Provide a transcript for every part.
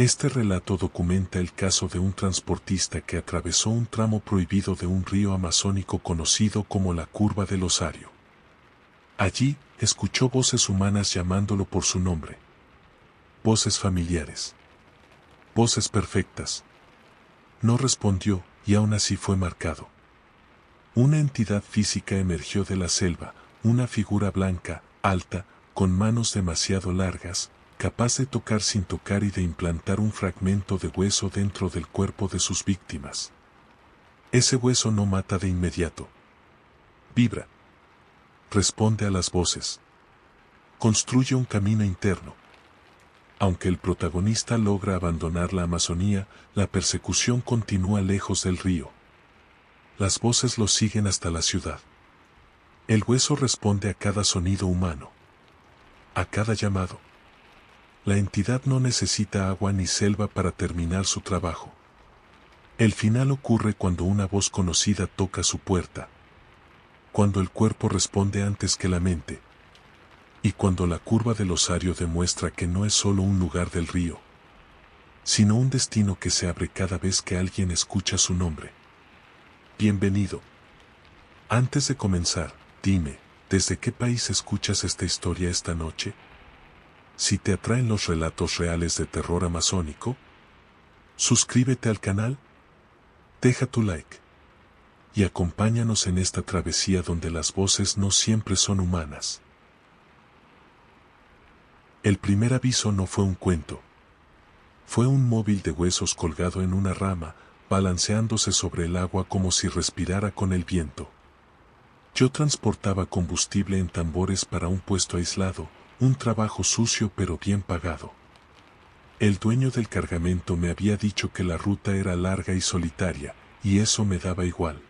Este relato documenta el caso de un transportista que atravesó un tramo prohibido de un río amazónico conocido como la Curva del Osario. Allí, escuchó voces humanas llamándolo por su nombre. Voces familiares. Voces perfectas. No respondió, y aún así fue marcado. Una entidad física emergió de la selva, una figura blanca, alta, con manos demasiado largas, capaz de tocar sin tocar y de implantar un fragmento de hueso dentro del cuerpo de sus víctimas. Ese hueso no mata de inmediato. Vibra. Responde a las voces. Construye un camino interno. Aunque el protagonista logra abandonar la Amazonía, la persecución continúa lejos del río. Las voces lo siguen hasta la ciudad. El hueso responde a cada sonido humano. A cada llamado. La entidad no necesita agua ni selva para terminar su trabajo. El final ocurre cuando una voz conocida toca su puerta. Cuando el cuerpo responde antes que la mente. Y cuando la curva del osario demuestra que no es solo un lugar del río, sino un destino que se abre cada vez que alguien escucha su nombre. Bienvenido. Antes de comenzar, dime, ¿desde qué país escuchas esta historia esta noche? Si te atraen los relatos reales de terror amazónico, suscríbete al canal, deja tu like y acompáñanos en esta travesía donde las voces no siempre son humanas. El primer aviso no fue un cuento. Fue un móvil de huesos colgado en una rama, balanceándose sobre el agua como si respirara con el viento. Yo transportaba combustible en tambores para un puesto aislado, un trabajo sucio pero bien pagado. El dueño del cargamento me había dicho que la ruta era larga y solitaria, y eso me daba igual.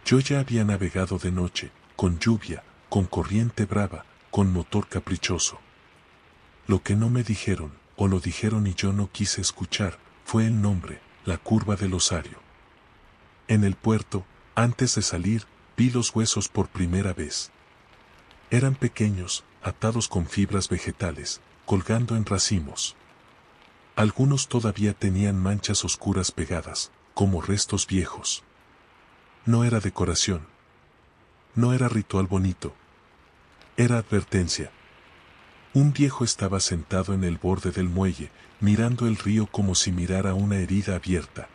Yo ya había navegado de noche, con lluvia, con corriente brava, con motor caprichoso. Lo que no me dijeron, o lo dijeron y yo no quise escuchar, fue el nombre, la Curva del Osario. En el puerto, antes de salir, vi los huesos por primera vez. Eran pequeños, atados con fibras vegetales, colgando en racimos. Algunos todavía tenían manchas oscuras pegadas, como restos viejos. No era decoración. No era ritual bonito. Era advertencia. Un viejo estaba sentado en el borde del muelle, mirando el río como si mirara una herida abierta.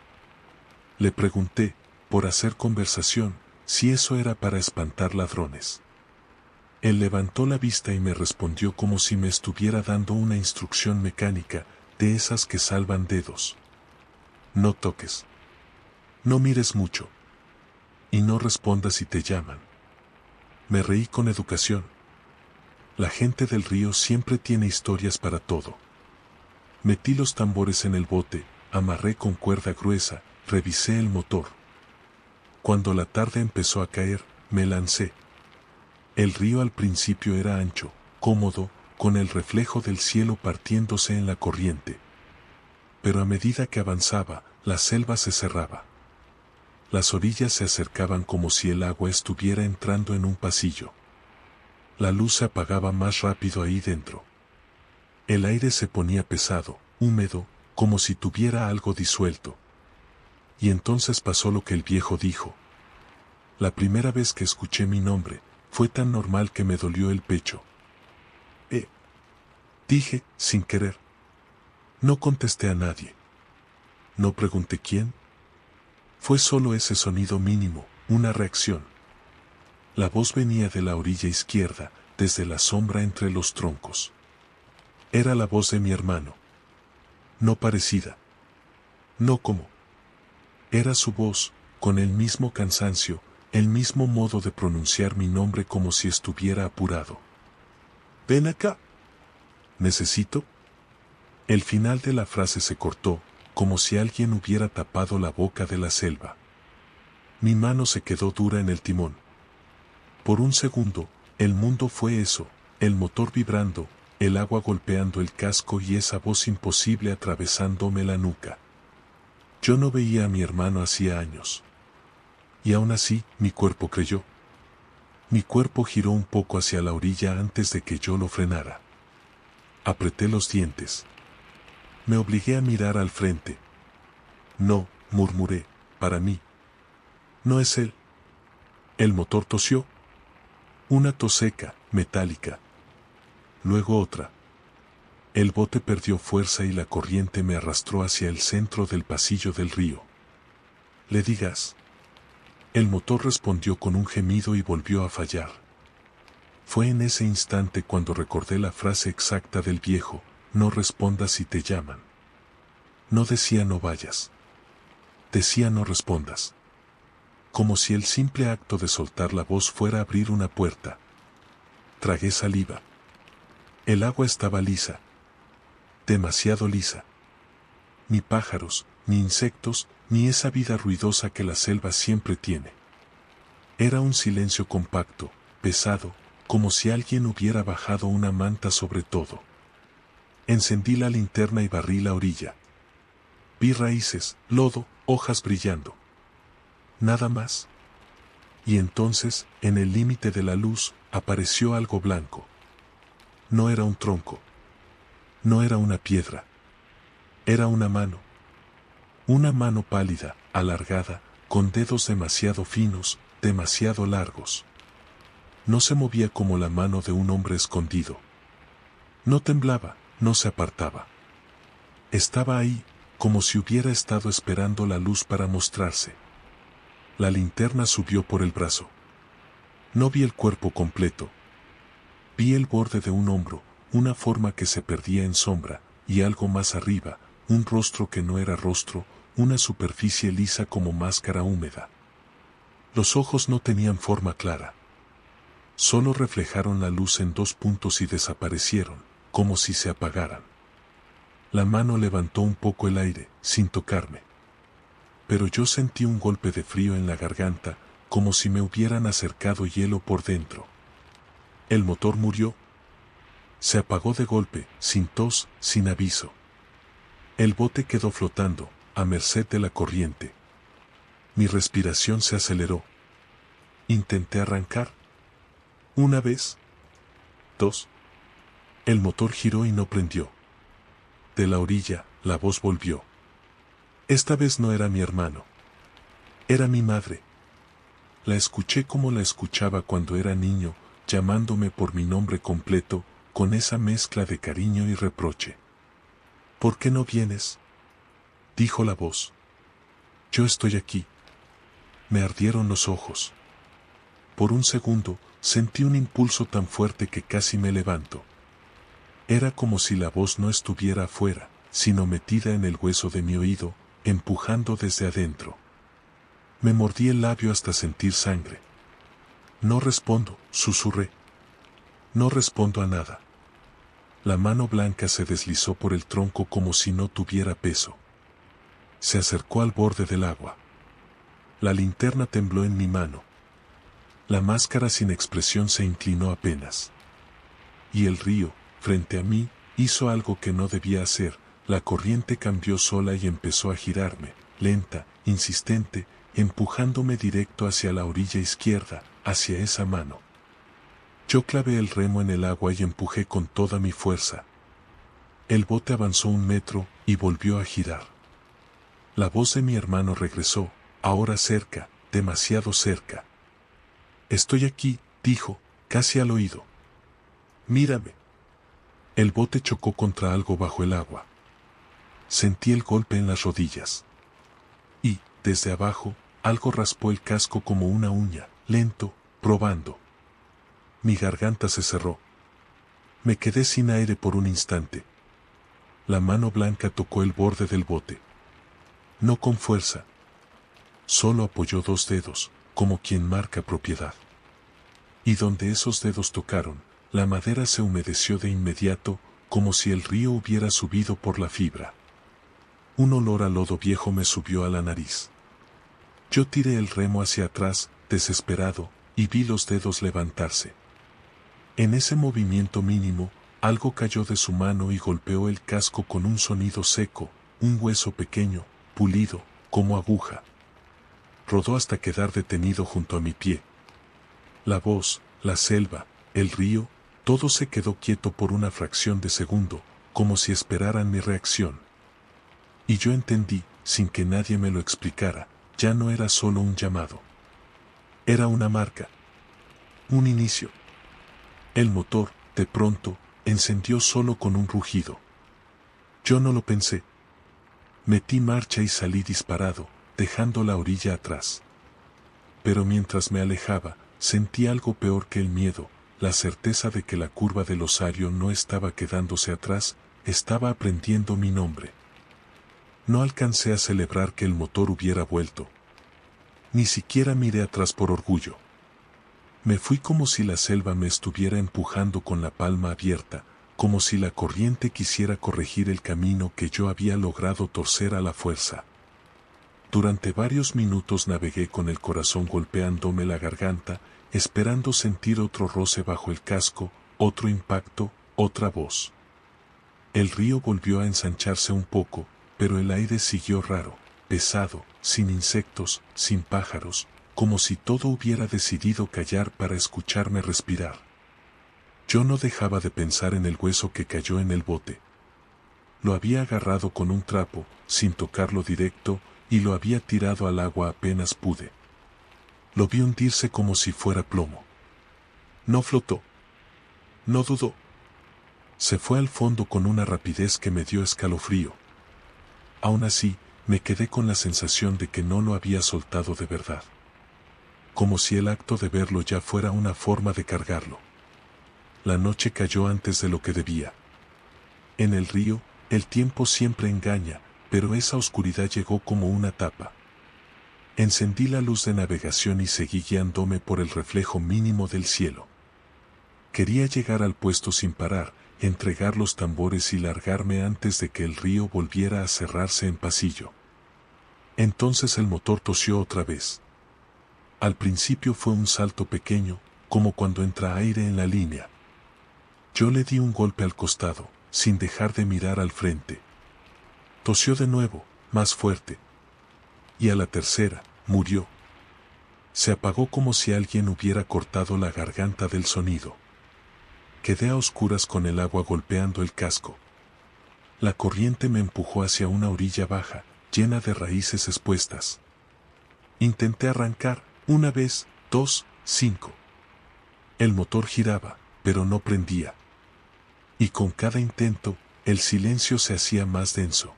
Le pregunté, por hacer conversación, si eso era para espantar ladrones. Él levantó la vista y me respondió como si me estuviera dando una instrucción mecánica, de esas que salvan dedos. No toques. No mires mucho. Y no respondas si te llaman. Me reí con educación. La gente del río siempre tiene historias para todo. Metí los tambores en el bote, amarré con cuerda gruesa, revisé el motor. Cuando la tarde empezó a caer, me lancé. El río al principio era ancho, cómodo, con el reflejo del cielo partiéndose en la corriente. Pero a medida que avanzaba, la selva se cerraba. Las orillas se acercaban como si el agua estuviera entrando en un pasillo. La luz se apagaba más rápido ahí dentro. El aire se ponía pesado, húmedo, como si tuviera algo disuelto. Y entonces pasó lo que el viejo dijo. La primera vez que escuché mi nombre, fue tan normal que me dolió el pecho. Dije, sin querer. No contesté a nadie. No pregunté quién. Fue solo ese sonido mínimo, una reacción. La voz venía de la orilla izquierda, desde la sombra entre los troncos. Era la voz de mi hermano. No parecida. No como. Era su voz, con el mismo cansancio, el mismo modo de pronunciar mi nombre como si estuviera apurado. Ven acá. ¿Necesito? El final de la frase se cortó, como si alguien hubiera tapado la boca de la selva. Mi mano se quedó dura en el timón. Por un segundo, el mundo fue eso, el motor vibrando, el agua golpeando el casco y esa voz imposible atravesándome la nuca. Yo no veía a mi hermano hacía años. Y aún así, mi cuerpo creyó. Mi cuerpo giró un poco hacia la orilla antes de que yo lo frenara. Apreté los dientes. Me obligué a mirar al frente. No, murmuré, para mí. No es él. El motor tosió. Una tos seca, metálica. Luego otra. El bote perdió fuerza y la corriente me arrastró hacia el centro del pasillo del río. Le di gas. El motor respondió con un gemido y volvió a fallar. Fue en ese instante cuando recordé la frase exacta del viejo: no respondas si te llaman. No decía no vayas. Decía no respondas. Como si el simple acto de soltar la voz fuera abrir una puerta. Tragué saliva. El agua estaba lisa. Demasiado lisa. Ni pájaros, ni insectos, ni esa vida ruidosa que la selva siempre tiene. Era un silencio compacto, pesado, como si alguien hubiera bajado una manta sobre todo. Encendí la linterna y barrí la orilla. Vi raíces, lodo, hojas brillando. Nada más. Y entonces, en el límite de la luz, apareció algo blanco. No era un tronco. No era una piedra. Era una mano. Una mano pálida, alargada, con dedos demasiado finos, demasiado largos. No se movía como la mano de un hombre escondido. No temblaba, no se apartaba. Estaba ahí, como si hubiera estado esperando la luz para mostrarse. La linterna subió por el brazo. No vi el cuerpo completo. Vi el borde de un hombro, una forma que se perdía en sombra, y algo más arriba, un rostro que no era rostro, una superficie lisa como máscara húmeda. Los ojos no tenían forma clara. Solo reflejaron la luz en dos puntos y desaparecieron, como si se apagaran. La mano levantó un poco el aire, sin tocarme. Pero yo sentí un golpe de frío en la garganta, como si me hubieran acercado hielo por dentro. El motor murió. Se apagó de golpe, sin tos, sin aviso. El bote quedó flotando, a merced de la corriente. Mi respiración se aceleró. Intenté arrancar. Una vez. Dos. El motor giró y no prendió. De la orilla, la voz volvió. Esta vez no era mi hermano. Era mi madre. La escuché como la escuchaba cuando era niño, llamándome por mi nombre completo, con esa mezcla de cariño y reproche. ¿Por qué no vienes?, dijo la voz. Yo estoy aquí. Me ardieron los ojos. Por un segundo, sentí un impulso tan fuerte que casi me levanto. Era como si la voz no estuviera afuera, sino metida en el hueso de mi oído, empujando desde adentro. Me mordí el labio hasta sentir sangre. No respondo, susurré. No respondo a nada. La mano blanca se deslizó por el tronco como si no tuviera peso. Se acercó al borde del agua. La linterna tembló en mi mano. La máscara sin expresión se inclinó apenas. Y el río, frente a mí, hizo algo que no debía hacer. La corriente cambió sola y empezó a girarme, lenta, insistente, empujándome directo hacia la orilla izquierda, hacia esa mano. Yo clavé el remo en el agua y empujé con toda mi fuerza. El bote avanzó 1 metro y volvió a girar. La voz de mi hermano regresó, ahora cerca, demasiado cerca. Estoy aquí, dijo, casi al oído. Mírame. El bote chocó contra algo bajo el agua. Sentí el golpe en las rodillas. Y, desde abajo, algo raspó el casco como una uña, lento, probando. Mi garganta se cerró. Me quedé sin aire por un instante. La mano blanca tocó el borde del bote. No con fuerza. Solo apoyó 2 dedos, como quien marca propiedad. Y donde esos dedos tocaron, la madera se humedeció de inmediato, como si el río hubiera subido por la fibra. Un olor a lodo viejo me subió a la nariz. Yo tiré el remo hacia atrás, desesperado, y vi los dedos levantarse. En ese movimiento mínimo, algo cayó de su mano y golpeó el casco con un sonido seco, un hueso pequeño, pulido, como aguja. Rodó hasta quedar detenido junto a mi pie. La voz, la selva, el río, todo se quedó quieto por una fracción de segundo, como si esperaran mi reacción, Y yo entendí, sin que nadie me lo explicara, ya no era solo un llamado. Era una marca. Un inicio. El motor, de pronto, encendió solo con un rugido. Yo no lo pensé. Metí marcha y salí disparado, dejando la orilla atrás. Pero mientras me alejaba, sentí algo peor que el miedo, la certeza de que la curva del osario no estaba quedándose atrás, estaba aprendiendo mi nombre. No alcancé a celebrar que el motor hubiera vuelto. Ni siquiera miré atrás por orgullo. Me fui como si la selva me estuviera empujando con la palma abierta, como si la corriente quisiera corregir el camino que yo había logrado torcer a la fuerza. Durante varios minutos navegué con el corazón golpeándome la garganta, esperando sentir otro roce bajo el casco, otro impacto, otra voz. El río volvió a ensancharse un poco, pero el aire siguió raro, pesado, sin insectos, sin pájaros, como si todo hubiera decidido callar para escucharme respirar. Yo no dejaba de pensar en el hueso que cayó en el bote. Lo había agarrado con un trapo, sin tocarlo directo, y lo había tirado al agua apenas pude. Lo vi hundirse como si fuera plomo. No flotó. No dudó. Se fue al fondo con una rapidez que me dio escalofrío. Aún así, me quedé con la sensación de que no lo había soltado de verdad. Como si el acto de verlo ya fuera una forma de cargarlo. La noche cayó antes de lo que debía. En el río, el tiempo siempre engaña, pero esa oscuridad llegó como una tapa. Encendí la luz de navegación y seguí guiándome por el reflejo mínimo del cielo. Quería llegar al puesto sin parar, entregar los tambores y largarme antes de que el río volviera a cerrarse en pasillo. Entonces el motor tosió otra vez. Al principio fue un salto pequeño, como cuando entra aire en la línea. Yo le di un golpe al costado, sin dejar de mirar al frente. Tosió de nuevo, más fuerte. Y a la tercera, murió. Se apagó como si alguien hubiera cortado la garganta del sonido. Quedé a oscuras con el agua golpeando el casco. La corriente me empujó hacia una orilla baja, llena de raíces expuestas. Intenté arrancar, una vez, 2, 5. El motor giraba, pero no prendía. Y con cada intento, el silencio se hacía más denso.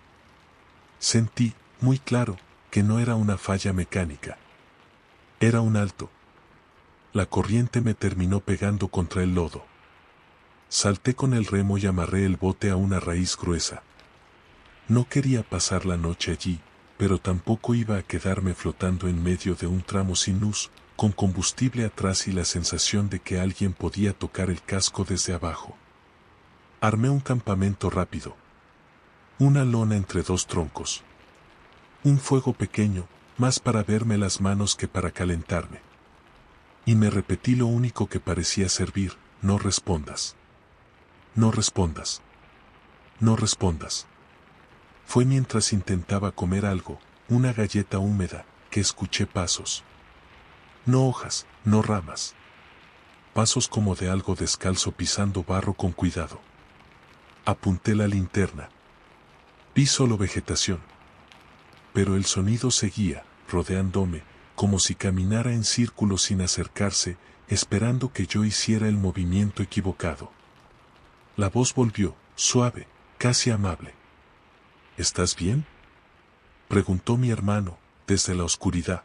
Sentí, muy claro, que no era una falla mecánica. Era un alto. La corriente me terminó pegando contra el lodo. Salté con el remo y amarré el bote a una raíz gruesa. No quería pasar la noche allí, pero tampoco iba a quedarme flotando en medio de un tramo sin luz, con combustible atrás y la sensación de que alguien podía tocar el casco desde abajo. Armé un campamento rápido. Una lona entre dos troncos. Un fuego pequeño, más para verme las manos que para calentarme. Y me repetí lo único que parecía servir: no respondas. No respondas. No respondas. Fue mientras intentaba comer algo, una galleta húmeda, que escuché pasos. No hojas, no ramas. Pasos como de algo descalzo pisando barro con cuidado. Apunté la linterna. Vi solo vegetación. Pero el sonido seguía, rodeándome, como si caminara en círculos sin acercarse, esperando que yo hiciera el movimiento equivocado. La voz volvió, suave, casi amable. ¿Estás bien?, preguntó mi hermano, desde la oscuridad.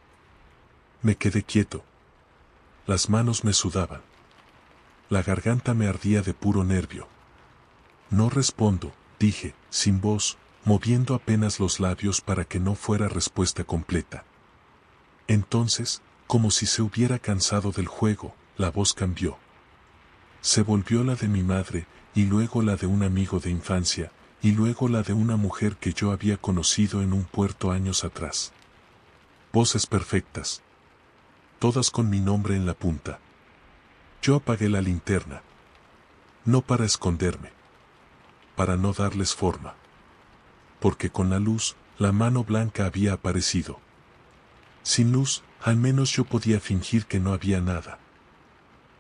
Me quedé quieto. Las manos me sudaban. La garganta me ardía de puro nervio. No respondo, dije, sin voz, moviendo apenas los labios para que no fuera respuesta completa. Entonces, como si se hubiera cansado del juego, la voz cambió. Se volvió la de mi madre, y luego la de un amigo de infancia, y luego la de una mujer que yo había conocido en un puerto años atrás. Voces perfectas. Todas con mi nombre en la punta. Yo apagué la linterna. No para esconderme. Para no darles forma. Porque con la luz, la mano blanca había aparecido. Sin luz, al menos yo podía fingir que no había nada.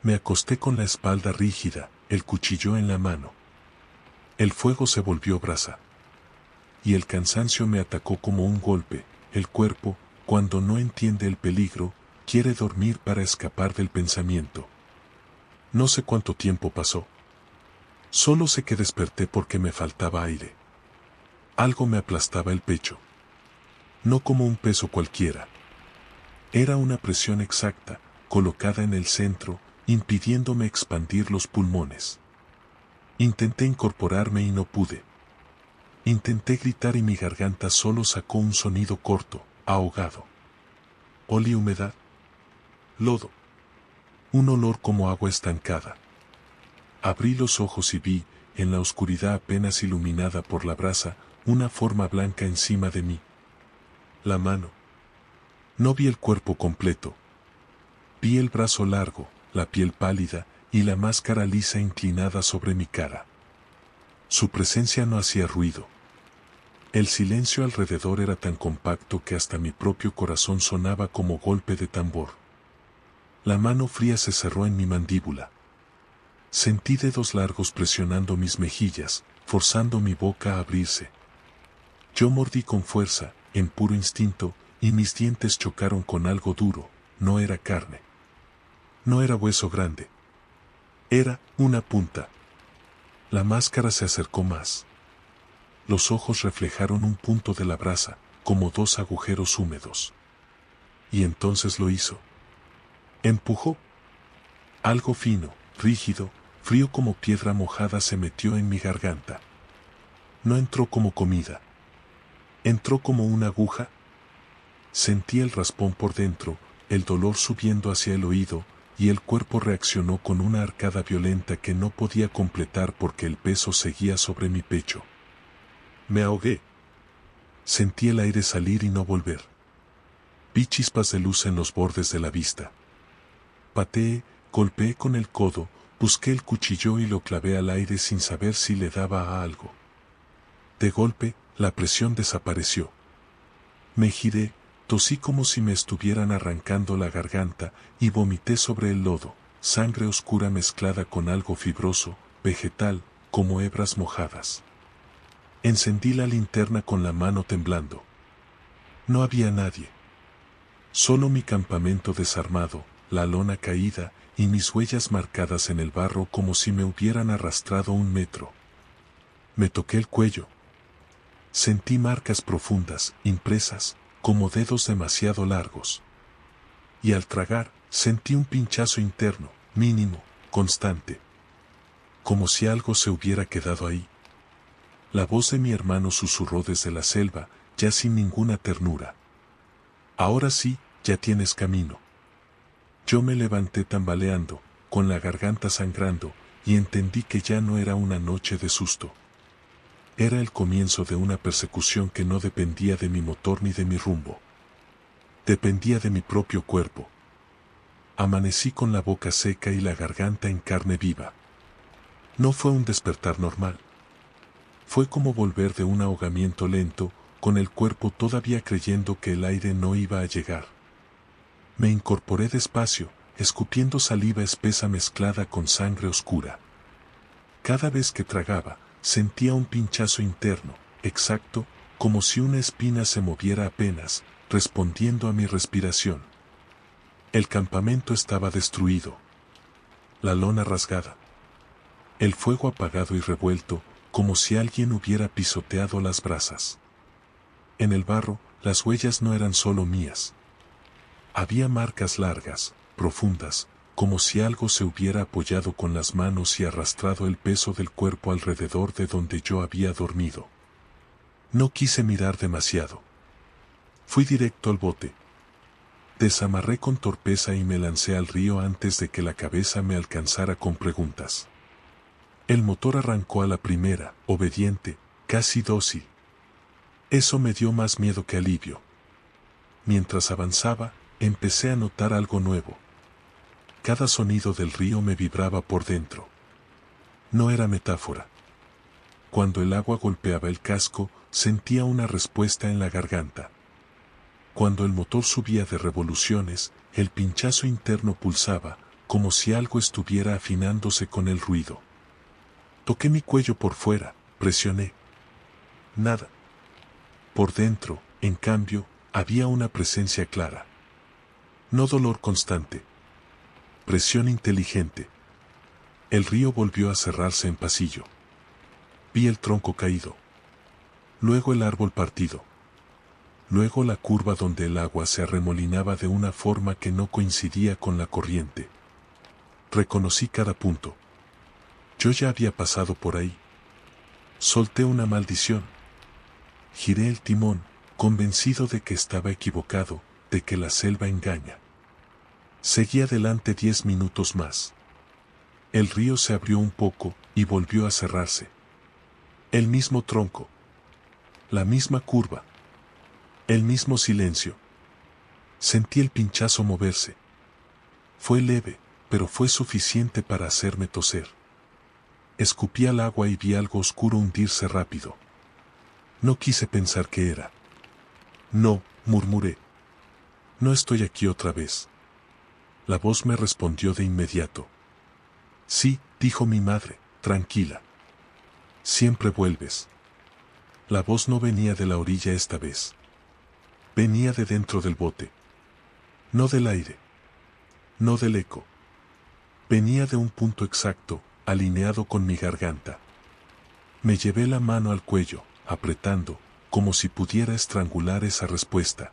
Me acosté con la espalda rígida, el cuchillo en la mano. El fuego se volvió brasa. y el cansancio me atacó como un golpe. El cuerpo, cuando no entiende el peligro, quiere dormir para escapar del pensamiento. No sé cuánto tiempo pasó. Solo sé que desperté porque me faltaba aire. Algo me aplastaba el pecho. No como un peso cualquiera. Era una presión exacta, colocada en el centro, impidiéndome expandir los pulmones. Intenté incorporarme y no pude. Intenté gritar y mi garganta solo sacó un sonido corto, ahogado. Olí humedad. Lodo. Un olor como agua estancada. Abrí los ojos y vi, en la oscuridad apenas iluminada por la brasa, una forma blanca encima de mí. La mano. No vi el cuerpo completo. Vi el brazo largo, la piel pálida y la máscara lisa inclinada sobre mi cara. Su presencia no hacía ruido. El silencio alrededor era tan compacto que hasta mi propio corazón sonaba como golpe de tambor. La mano fría se cerró en mi mandíbula. Sentí dedos largos presionando mis mejillas, forzando mi boca a abrirse. Yo mordí con fuerza, en puro instinto, y mis dientes chocaron con algo duro. No era carne. No era hueso grande. Era una punta. La máscara se acercó más. Los ojos reflejaron un punto de la brasa, como dos agujeros húmedos. Y entonces lo hizo. Empujó. Algo fino, rígido, frío como piedra mojada se metió en mi garganta. No entró como comida. Entró como una aguja. Sentí el raspón por dentro, el dolor subiendo hacia el oído, y el cuerpo reaccionó con una arcada violenta que no podía completar porque el peso seguía sobre mi pecho. Me ahogué. Sentí el aire salir y no volver. Vi chispas de luz en los bordes de la vista. Pateé, golpeé con el codo, busqué el cuchillo y lo clavé al aire sin saber si le daba a algo. De golpe, la presión desapareció. Me giré, tosí como si me estuvieran arrancando la garganta y vomité sobre el lodo, sangre oscura mezclada con algo fibroso, vegetal, como hebras mojadas. Encendí la linterna con la mano temblando. No había nadie. Solo mi campamento desarmado, la lona caída y mis huellas marcadas en el barro como si me hubieran arrastrado 1 metro. Me toqué el cuello. Sentí marcas profundas, impresas, como dedos demasiado largos. Y al tragar, sentí un pinchazo interno, mínimo, constante. Como si algo se hubiera quedado ahí. La voz de mi hermano susurró desde la selva, ya sin ninguna ternura. Ahora sí, ya tienes camino. Yo me levanté tambaleando, con la garganta sangrando, y entendí que ya no era una noche de susto. Era el comienzo de una persecución que no dependía de mi motor ni de mi rumbo. Dependía de mi propio cuerpo. Amanecí con la boca seca y la garganta en carne viva. No fue un despertar normal. Fue como volver de un ahogamiento lento, con el cuerpo todavía creyendo que el aire no iba a llegar. Me incorporé despacio, escupiendo saliva espesa mezclada con sangre oscura. Cada vez que tragaba, sentía un pinchazo interno, exacto, como si una espina se moviera apenas, respondiendo a mi respiración. El campamento estaba destruido. La lona rasgada. El fuego apagado y revuelto, como si alguien hubiera pisoteado las brasas. En el barro, las huellas no eran solo mías. Había marcas largas, profundas, como si algo se hubiera apoyado con las manos y arrastrado el peso del cuerpo alrededor de donde yo había dormido. No quise mirar demasiado. Fui directo al bote. Desamarré con torpeza y me lancé al río antes de que la cabeza me alcanzara con preguntas. El motor arrancó a la primera, obediente, casi dócil. Eso me dio más miedo que alivio. Mientras avanzaba, empecé a notar algo nuevo. Cada sonido del río me vibraba por dentro. No era metáfora. Cuando el agua golpeaba el casco, sentía una respuesta en la garganta. Cuando el motor subía de revoluciones, el pinchazo interno pulsaba, como si algo estuviera afinándose con el ruido. Toqué mi cuello por fuera, presioné. Nada. Por dentro, en cambio, había una presencia clara. No dolor constante. Presión inteligente. El río volvió a cerrarse en pasillo. Vi el tronco caído. Luego el árbol partido. Luego la curva donde el agua se arremolinaba de una forma que no coincidía con la corriente. Reconocí cada punto. Yo ya había pasado por ahí. Solté una maldición. Giré el timón, convencido de que estaba equivocado, de que la selva engaña. Seguí adelante 10 minutos más. El río se abrió un poco y volvió a cerrarse. El mismo tronco. La misma curva. El mismo silencio. Sentí el pinchazo moverse. Fue leve, pero fue suficiente para hacerme toser. Escupí al agua y vi algo oscuro hundirse rápido. No quise pensar qué era. No, murmuré. No estoy aquí otra vez. La voz me respondió de inmediato. Sí, dijo mi madre, tranquila. Siempre vuelves. La voz no venía de la orilla esta vez. Venía de dentro del bote. No del aire. No del eco. Venía de un punto exacto, alineado con mi garganta. Me llevé la mano al cuello, apretando, como si pudiera estrangular esa respuesta.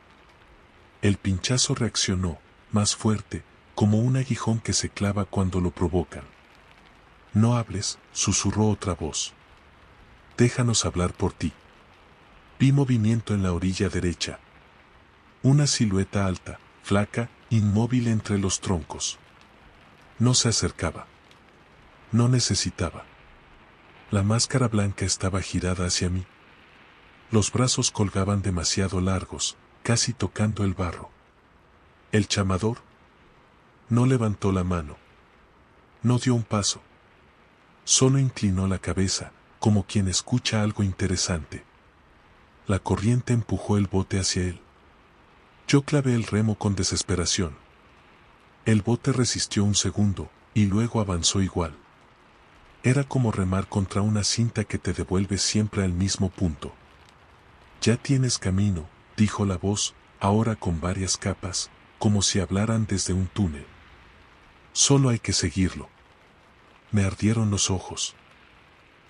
El pinchazo reaccionó, más fuerte, como un aguijón que se clava cuando lo provocan. No hables, susurró otra voz. Déjanos hablar por ti. Vi movimiento en la orilla derecha. Una silueta alta, flaca, inmóvil entre los troncos. No se acercaba. No necesitaba. La máscara blanca estaba girada hacia mí. Los brazos colgaban demasiado largos, casi tocando el barro. El chamador no levantó la mano. No dio un paso. Solo inclinó la cabeza, como quien escucha algo interesante. La corriente empujó el bote hacia él. Yo clavé el remo con desesperación. El bote resistió un segundo, y luego avanzó igual. Era como remar contra una cinta que te devuelve siempre al mismo punto. Ya tienes camino, dijo la voz, ahora con varias capas, como si hablaran desde un túnel. Solo hay que seguirlo. Me ardieron los ojos.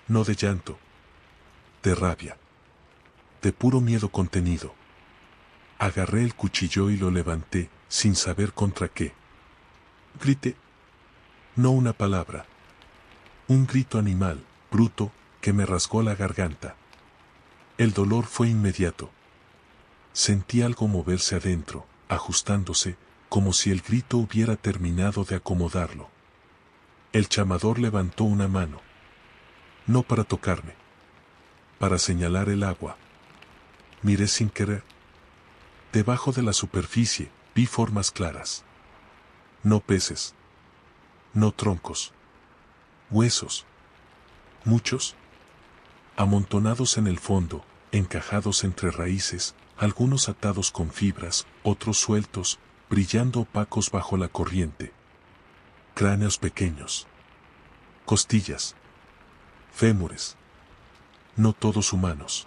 No de llanto. De rabia. De puro miedo contenido. Agarré el cuchillo y lo levanté, sin saber contra qué. Grité. No una palabra. Un grito animal, bruto, que me rasgó la garganta. El dolor fue inmediato. Sentí algo moverse adentro, ajustándose, como si el grito hubiera terminado de acomodarlo. El chamador levantó una mano. No para tocarme. Para señalar el agua. Miré sin querer. Debajo de la superficie, vi formas claras. No peces. No troncos. Huesos. Muchos. Amontonados en el fondo, encajados entre raíces, algunos atados con fibras, otros sueltos, brillando opacos bajo la corriente. Cráneos pequeños. Costillas. Fémures. No todos humanos.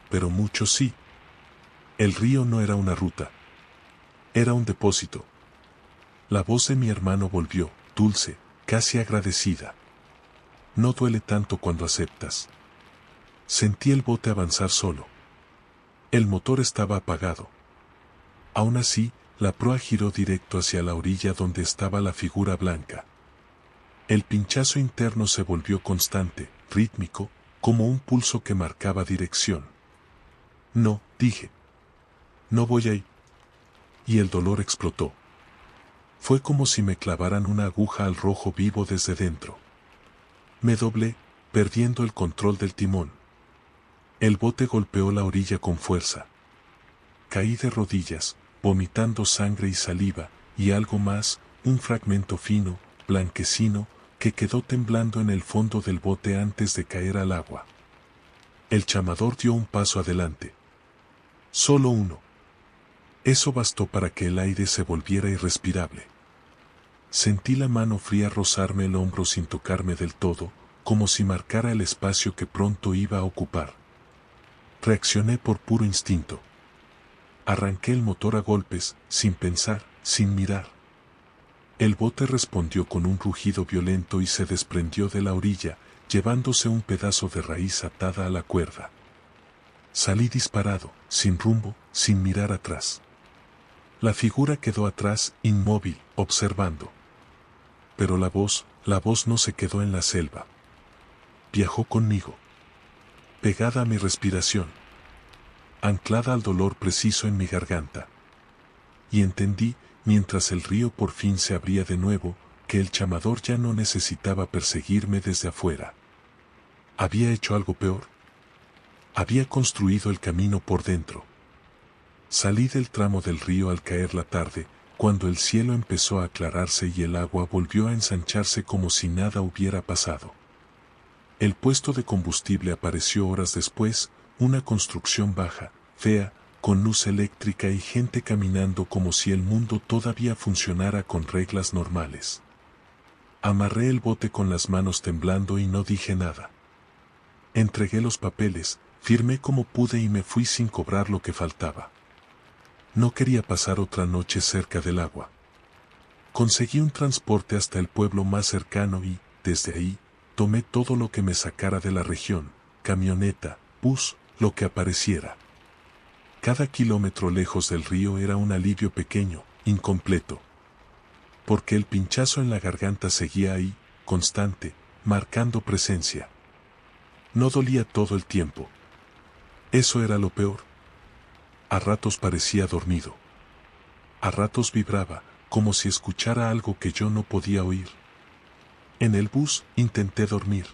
Pero muchos sí. El río no era una ruta. Era un depósito. La voz de mi hermano volvió, dulce, casi agradecida. No duele tanto cuando aceptas. Sentí el bote avanzar solo. El motor estaba apagado. Aún así, la proa giró directo hacia la orilla donde estaba la figura blanca. El pinchazo interno se volvió constante, rítmico, como un pulso que marcaba dirección. No, dije. No voy ahí. Y el dolor explotó. Fue como si me clavaran una aguja al rojo vivo desde dentro. Me doblé, perdiendo el control del timón. El bote golpeó la orilla con fuerza. Caí de rodillas, vomitando sangre y saliva, y algo más, un fragmento fino, blanquecino, que quedó temblando en el fondo del bote antes de caer al agua. El chamador dio un paso adelante. Solo uno. Eso bastó para que el aire se volviera irrespirable. Sentí la mano fría rozarme el hombro sin tocarme del todo, como si marcara el espacio que pronto iba a ocupar. Reaccioné por puro instinto. Arranqué el motor a golpes, sin pensar, sin mirar. El bote respondió con un rugido violento y se desprendió de la orilla, llevándose un pedazo de raíz atada a la cuerda. Salí disparado, sin rumbo, sin mirar atrás. La figura quedó atrás, inmóvil, observando. Pero la voz no se quedó en la selva. Viajó conmigo. Pegada a mi respiración. Anclada al dolor preciso en mi garganta. Y entendí, mientras el río por fin se abría de nuevo, que el chamador ya no necesitaba perseguirme desde afuera. Había hecho algo peor. Había construido el camino por dentro. Salí del tramo del río al caer la tarde, cuando el cielo empezó a aclararse y el agua volvió a ensancharse como si nada hubiera pasado. El puesto de combustible apareció horas después, una construcción baja, fea, con luz eléctrica y gente caminando como si el mundo todavía funcionara con reglas normales. Amarré el bote con las manos temblando y no dije nada. Entregué los papeles, firmé como pude y me fui sin cobrar lo que faltaba. No quería pasar otra noche cerca del agua. Conseguí un transporte hasta el pueblo más cercano y, desde ahí, tomé todo lo que me sacara de la región, camioneta, bus, lo que apareciera. Cada kilómetro lejos del río era un alivio pequeño, incompleto. Porque el pinchazo en la garganta seguía ahí, constante, marcando presencia. No dolía todo el tiempo. Eso era lo peor. A ratos parecía dormido. A ratos vibraba, como si escuchara algo que yo no podía oír. En el bus intenté dormir.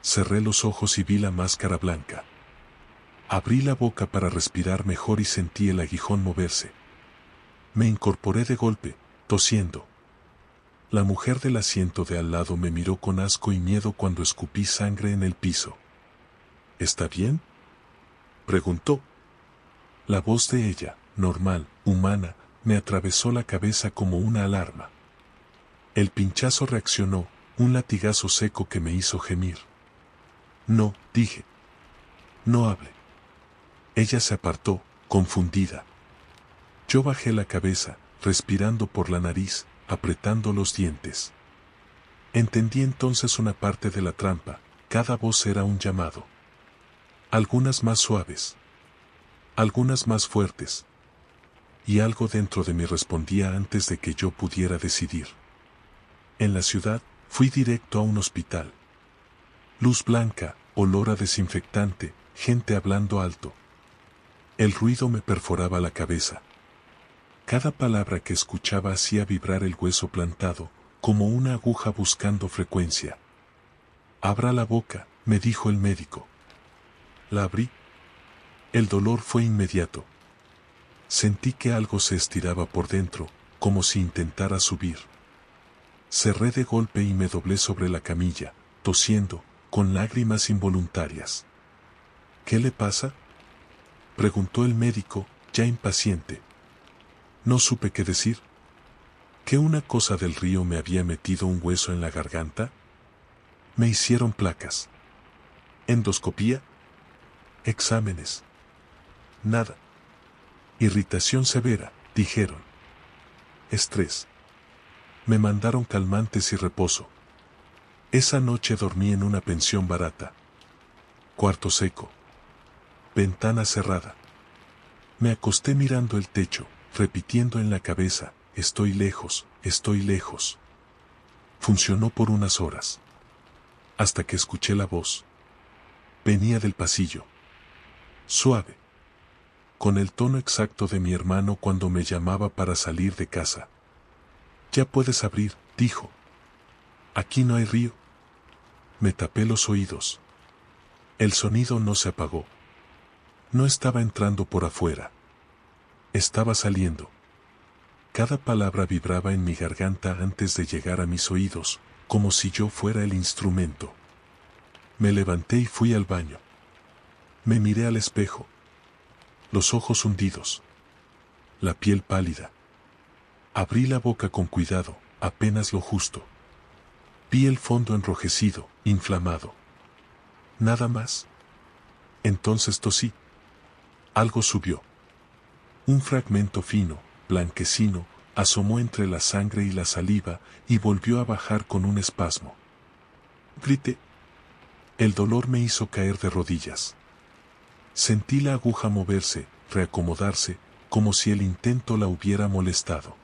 Cerré los ojos y vi la máscara blanca. Abrí la boca para respirar mejor y sentí el aguijón moverse. Me incorporé de golpe, tosiendo. La mujer del asiento de al lado me miró con asco y miedo cuando escupí sangre en el piso. ¿Está bien?, preguntó. La voz de ella, normal, humana, me atravesó la cabeza como una alarma. El pinchazo reaccionó, un latigazo seco que me hizo gemir. No, dije. No hable. Ella se apartó, confundida. Yo bajé la cabeza, respirando por la nariz, apretando los dientes. Entendí entonces una parte de la trampa, cada voz era un llamado. Algunas más suaves. Algunas más fuertes. Y algo dentro de mí respondía antes de que yo pudiera decidir. En la ciudad, fui directo a un hospital. Luz blanca, olor a desinfectante, gente hablando alto. El ruido me perforaba la cabeza. Cada palabra que escuchaba hacía vibrar el hueso plantado, como una aguja buscando frecuencia. Abra la boca, me dijo el médico. La abrí. El dolor fue inmediato. Sentí que algo se estiraba por dentro, como si intentara subir. Cerré de golpe y me doblé sobre la camilla, tosiendo, con lágrimas involuntarias. ¿Qué le pasa?, preguntó el médico, ya impaciente. No supe qué decir. ¿Que una cosa del río me había metido un hueso en la garganta? Me hicieron placas. ¿Endoscopía? Exámenes. Nada. Irritación severa, dijeron. Estrés. Me mandaron calmantes y reposo. Esa noche dormí en una pensión barata. Cuarto seco. Ventana cerrada. Me acosté mirando el techo, repitiendo en la cabeza, estoy lejos, estoy lejos. Funcionó por unas horas. Hasta que escuché la voz. Venía del pasillo. Suave. Con el tono exacto de mi hermano cuando me llamaba para salir de casa. Ya puedes abrir, dijo. Aquí no hay río. Me tapé los oídos. El sonido no se apagó. No estaba entrando por afuera. Estaba saliendo. Cada palabra vibraba en mi garganta antes de llegar a mis oídos, como si yo fuera el instrumento. Me levanté y fui al baño. Me miré al espejo. Los ojos hundidos. La piel pálida. Abrí la boca con cuidado, apenas lo justo. Vi el fondo enrojecido, inflamado. Nada más. Entonces tosí. Algo subió. Un fragmento fino, blanquecino, asomó entre la sangre y la saliva y volvió a bajar con un espasmo. Grité. El dolor me hizo caer de rodillas. Sentí la aguja moverse, reacomodarse, como si el intento la hubiera molestado.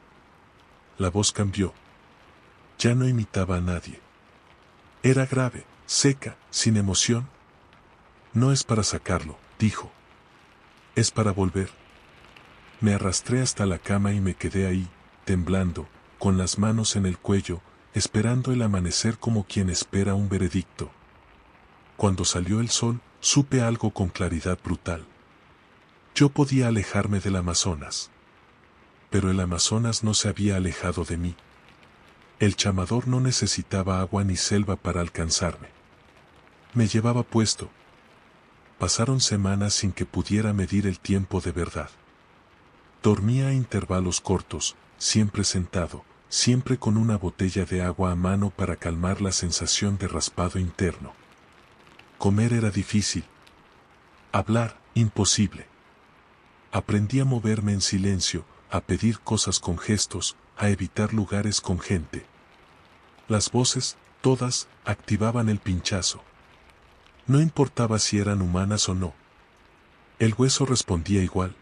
La voz cambió. Ya no imitaba a nadie. Era grave, seca, sin emoción. No es para sacarlo, dijo. Es para volver. Me arrastré hasta la cama y me quedé ahí, temblando, con las manos en el cuello, esperando el amanecer como quien espera un veredicto. Cuando salió el sol, supe algo con claridad brutal. Yo podía alejarme del Amazonas. Pero el Amazonas no se había alejado de mí. El chamador no necesitaba agua ni selva para alcanzarme. Me llevaba puesto. Pasaron semanas sin que pudiera medir el tiempo de verdad. Dormía a intervalos cortos, siempre sentado, siempre con una botella de agua a mano para calmar la sensación de raspado interno. Comer era difícil. Hablar, imposible. Aprendí a moverme en silencio, a pedir cosas con gestos, a evitar lugares con gente. Las voces, todas, activaban el pinchazo. No importaba si eran humanas o no. El hueso respondía igual.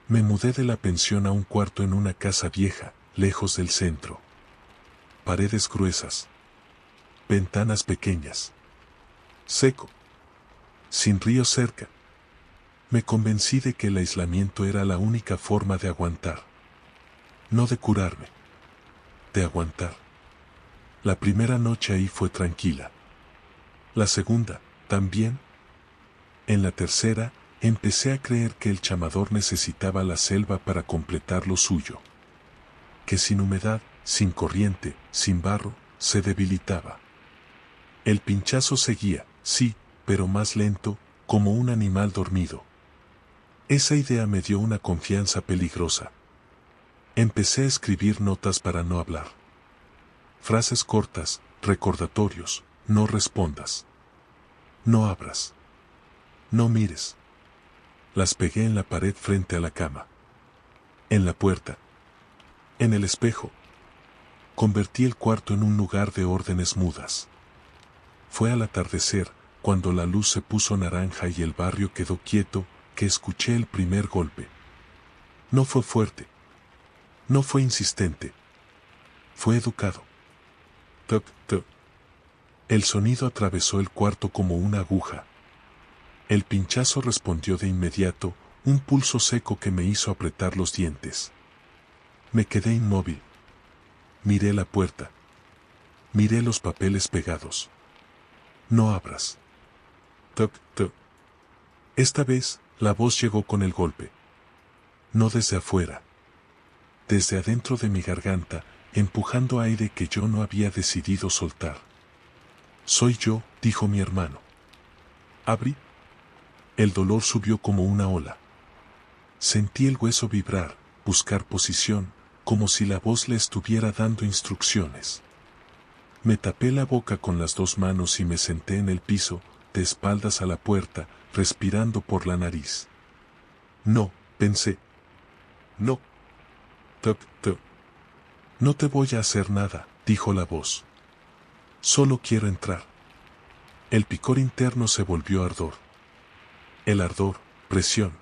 Me mudé de la pensión a un cuarto en una casa vieja, lejos del centro. Paredes gruesas. Ventanas pequeñas. Seco. Sin río cerca. Me convencí de que el aislamiento era la única forma de aguantar. No de curarme. De aguantar. La primera noche ahí fue tranquila. La segunda, también. En la tercera, empecé a creer que el chamador necesitaba la selva para completar lo suyo. Que sin humedad, sin corriente, sin barro, se debilitaba. El pinchazo seguía, sí, pero más lento, como un animal dormido. Esa idea me dio una confianza peligrosa. Empecé a escribir notas para no hablar. Frases cortas, recordatorios, no respondas. No abras. No mires. Las pegué en la pared frente a la cama. En la puerta. En el espejo. Convertí el cuarto en un lugar de órdenes mudas. Fue al atardecer, cuando la luz se puso naranja y el barrio quedó quieto, que escuché el primer golpe. No fue fuerte. No fue insistente. Fue educado. Toc, toc. El sonido atravesó el cuarto como una aguja. El pinchazo respondió de inmediato, un pulso seco que me hizo apretar los dientes. Me quedé inmóvil. Miré la puerta. Miré los papeles pegados. No abras. Toc, toc. Esta vez, la voz llegó con el golpe. No desde afuera. Desde adentro de mi garganta, empujando aire que yo no había decidido soltar. Soy yo, dijo mi hermano. Abrí. El dolor subió como una ola. Sentí el hueso vibrar, buscar posición, como si la voz le estuviera dando instrucciones. Me tapé la boca con las dos manos y me senté en el piso, de espaldas a la puerta, respirando por la nariz. No, pensé. No. Toc, toc. No te voy a hacer nada, dijo la voz. Solo quiero entrar. El picor interno se volvió ardor. El ardor, presión.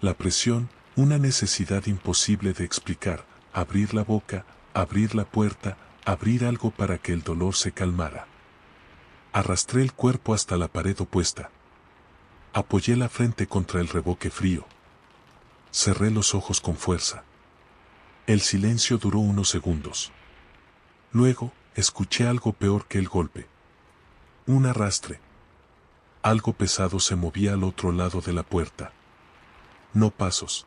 La presión, una necesidad imposible de explicar, abrir la boca, abrir la puerta, abrir algo para que el dolor se calmara. Arrastré el cuerpo hasta la pared opuesta. Apoyé la frente contra el revoque frío. Cerré los ojos con fuerza. El silencio duró unos segundos. Luego, escuché algo peor que el golpe. Un arrastre. Algo pesado se movía al otro lado de la puerta. No pasos.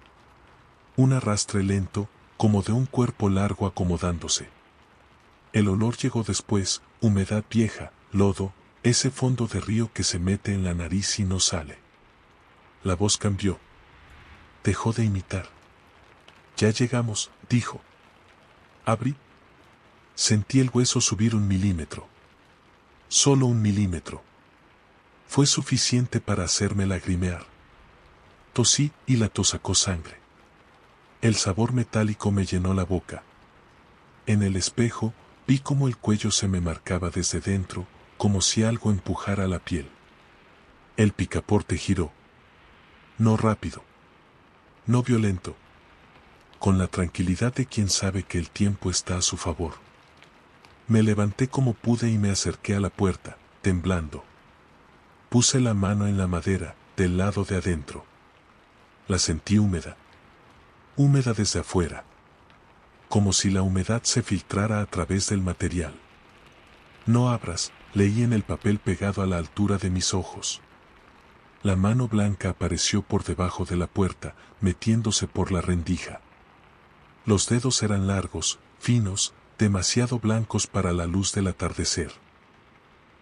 Un arrastre lento, como de un cuerpo largo acomodándose. El olor llegó después, humedad vieja, lodo, ese fondo de río que se mete en la nariz y no sale. La voz cambió. Dejó de imitar. Ya llegamos, dijo. Abrí. Sentí el hueso subir 1 milímetro. Solo 1 milímetro. Fue suficiente para hacerme lagrimear. Tosí y la tos sacó sangre. El sabor metálico me llenó la boca. En el espejo, vi cómo el cuello se me marcaba desde dentro, como si algo empujara la piel. El picaporte giró. No rápido. No violento. Con la tranquilidad de quien sabe que el tiempo está a su favor. Me levanté como pude y me acerqué a la puerta, temblando. Puse la mano en la madera, del lado de adentro. La sentí húmeda. Húmeda desde afuera. Como si la humedad se filtrara a través del material. No abras, leí en el papel pegado a la altura de mis ojos. La mano blanca apareció por debajo de la puerta, metiéndose por la rendija. Los dedos eran largos, finos, demasiado blancos para la luz del atardecer.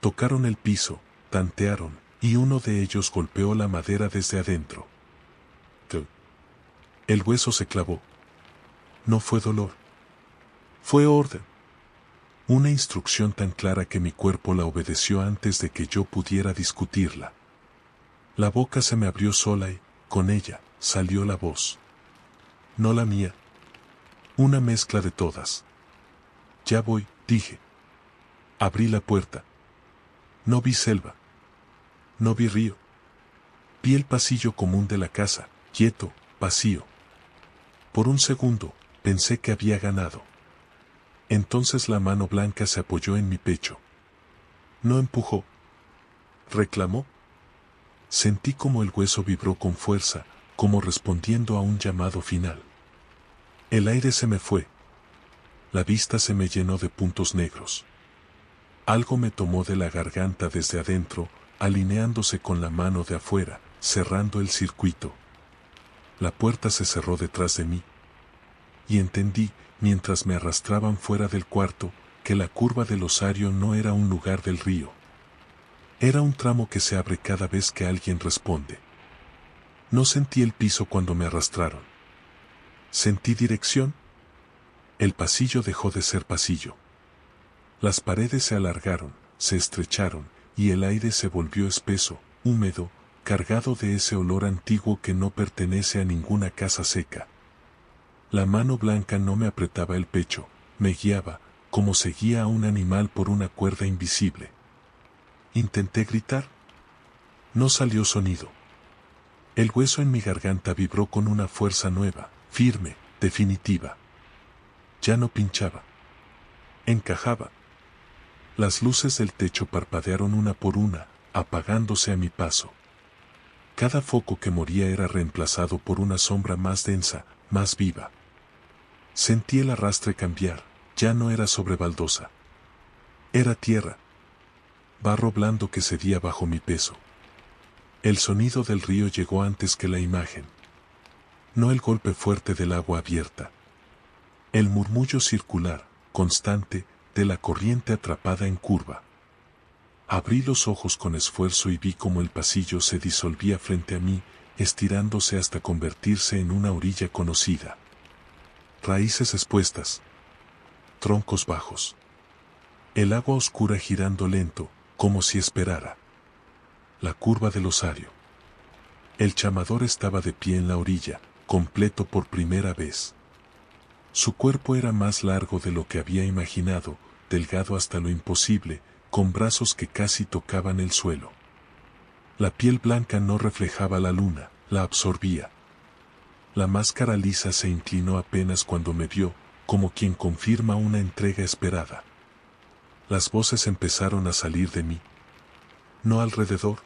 Tocaron el piso, tantearon, y uno de ellos golpeó la madera desde adentro. El hueso se clavó. No fue dolor. Fue orden. Una instrucción tan clara que mi cuerpo la obedeció antes de que yo pudiera discutirla. La boca se me abrió sola y, con ella, salió la voz. No la mía. Una mezcla de todas. Ya voy, dije. Abrí la puerta. No vi selva. No vi río. Vi el pasillo común de la casa, quieto, vacío. Por un segundo, pensé que había ganado. Entonces la mano blanca se apoyó en mi pecho. No empujó. Reclamó. Sentí como el hueso vibró con fuerza, como respondiendo a un llamado final. El aire se me fue. La vista se me llenó de puntos negros. Algo me tomó de la garganta desde adentro, alineándose con la mano de afuera, cerrando el circuito. La puerta se cerró detrás de mí. Y entendí, mientras me arrastraban fuera del cuarto, que la curva del osario no era un lugar del río. Era un tramo que se abre cada vez que alguien responde. No sentí el piso cuando me arrastraron. ¿Sentí dirección? El pasillo dejó de ser pasillo. Las paredes se alargaron, se estrecharon, y el aire se volvió espeso, húmedo, cargado de ese olor antiguo que no pertenece a ninguna casa seca. La mano blanca no me apretaba el pecho, me guiaba, como se guía a un animal por una cuerda invisible. Intenté gritar. No salió sonido. El hueso en mi garganta vibró con una fuerza nueva, firme, definitiva. Ya no pinchaba. Encajaba. Las luces del techo parpadearon una por una, apagándose a mi paso. Cada foco que moría era reemplazado por una sombra más densa, más viva. Sentí el arrastre cambiar, ya no era sobre baldosa. Era tierra. Barro blando que cedía bajo mi peso. El sonido del río llegó antes que la imagen. No el golpe fuerte del agua abierta. El murmullo circular, constante, de la corriente atrapada en curva. Abrí los ojos con esfuerzo y vi cómo el pasillo se disolvía frente a mí, estirándose hasta convertirse en una orilla conocida. Raíces expuestas. Troncos bajos. El agua oscura girando lento, como si esperara. La curva del osario. El chamador estaba de pie en la orilla, completo por primera vez. Su cuerpo era más largo de lo que había imaginado, delgado hasta lo imposible, con brazos que casi tocaban el suelo. La piel blanca no reflejaba la luna, la absorbía. La máscara lisa se inclinó apenas cuando me vio, como quien confirma una entrega esperada. Las voces empezaron a salir de mí. No alrededor.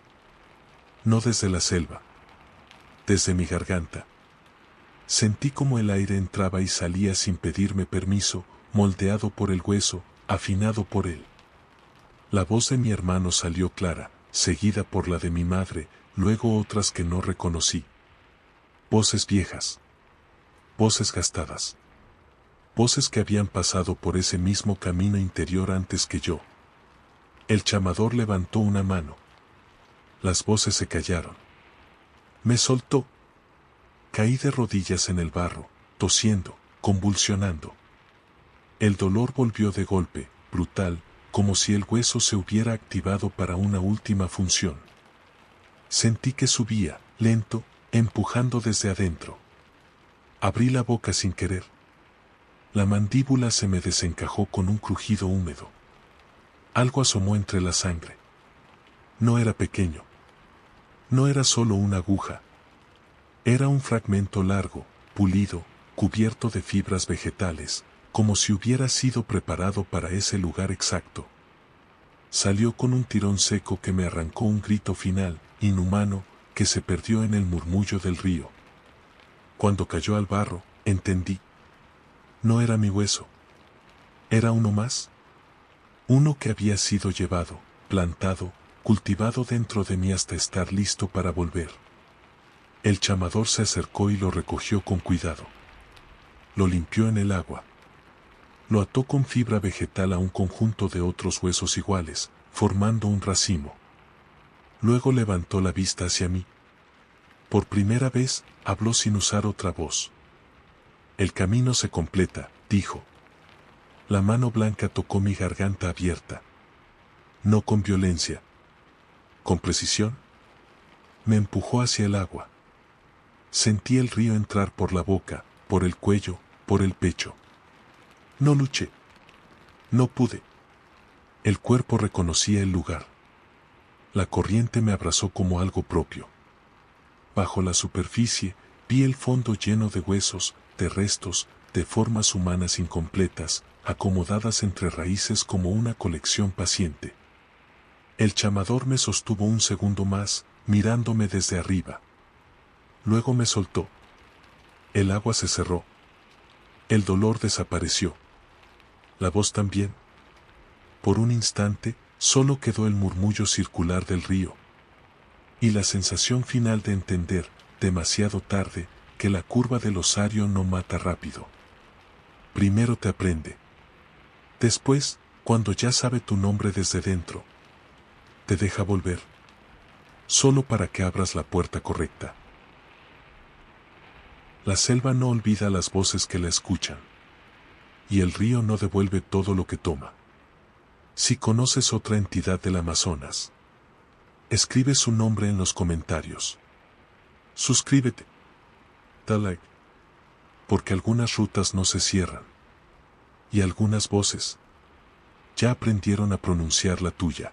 No desde la selva. Desde mi garganta. Sentí como el aire entraba y salía sin pedirme permiso, moldeado por el hueso, afinado por él. La voz de mi hermano salió clara, seguida por la de mi madre, luego otras que no reconocí. Voces viejas. Voces gastadas. Voces que habían pasado por ese mismo camino interior antes que yo. El chamador levantó una mano. Las voces se callaron. Me soltó. Caí de rodillas en el barro, tosiendo, convulsionando. El dolor volvió de golpe, brutal, como si el hueso se hubiera activado para una última función. Sentí que subía, lento, empujando desde adentro. Abrí la boca sin querer. La mandíbula se me desencajó con un crujido húmedo. Algo asomó entre la sangre. No era pequeño. No era solo una aguja. Era un fragmento largo, pulido, cubierto de fibras vegetales, como si hubiera sido preparado para ese lugar exacto. Salió con un tirón seco que me arrancó un grito final, inhumano, que se perdió en el murmullo del río. Cuando cayó al barro, entendí. No era mi hueso. Era uno más. Uno que había sido llevado, plantado, cultivado dentro de mí hasta estar listo para volver. El chamador se acercó y lo recogió con cuidado. Lo limpió en el agua. Lo ató con fibra vegetal a un conjunto de otros huesos iguales, formando un racimo. Luego levantó la vista hacia mí. Por primera vez, habló sin usar otra voz. El camino se completa, dijo. La mano blanca tocó mi garganta abierta. No con violencia. Con precisión. Me empujó hacia el agua. Sentí el río entrar por la boca, por el cuello, por el pecho. No luché. No pude. El cuerpo reconocía el lugar. La corriente me abrazó como algo propio. Bajo la superficie, vi el fondo lleno de huesos, de restos, de formas humanas incompletas, acomodadas entre raíces como una colección paciente. El chamador me sostuvo un segundo más, mirándome desde arriba. Luego me soltó. El agua se cerró. El dolor desapareció. La voz también. Por un instante, solo quedó el murmullo circular del río. Y la sensación final de entender, demasiado tarde, que la curva del osario no mata rápido. Primero te aprende. Después, cuando ya sabe tu nombre desde dentro, te deja volver. Solo para que abras la puerta correcta. La selva no olvida las voces que la escuchan. Y el río no devuelve todo lo que toma. Si conoces otra entidad del Amazonas, escribe su nombre en los comentarios. Suscríbete. Da like. Porque algunas rutas no se cierran. Y algunas voces ya aprendieron a pronunciar la tuya.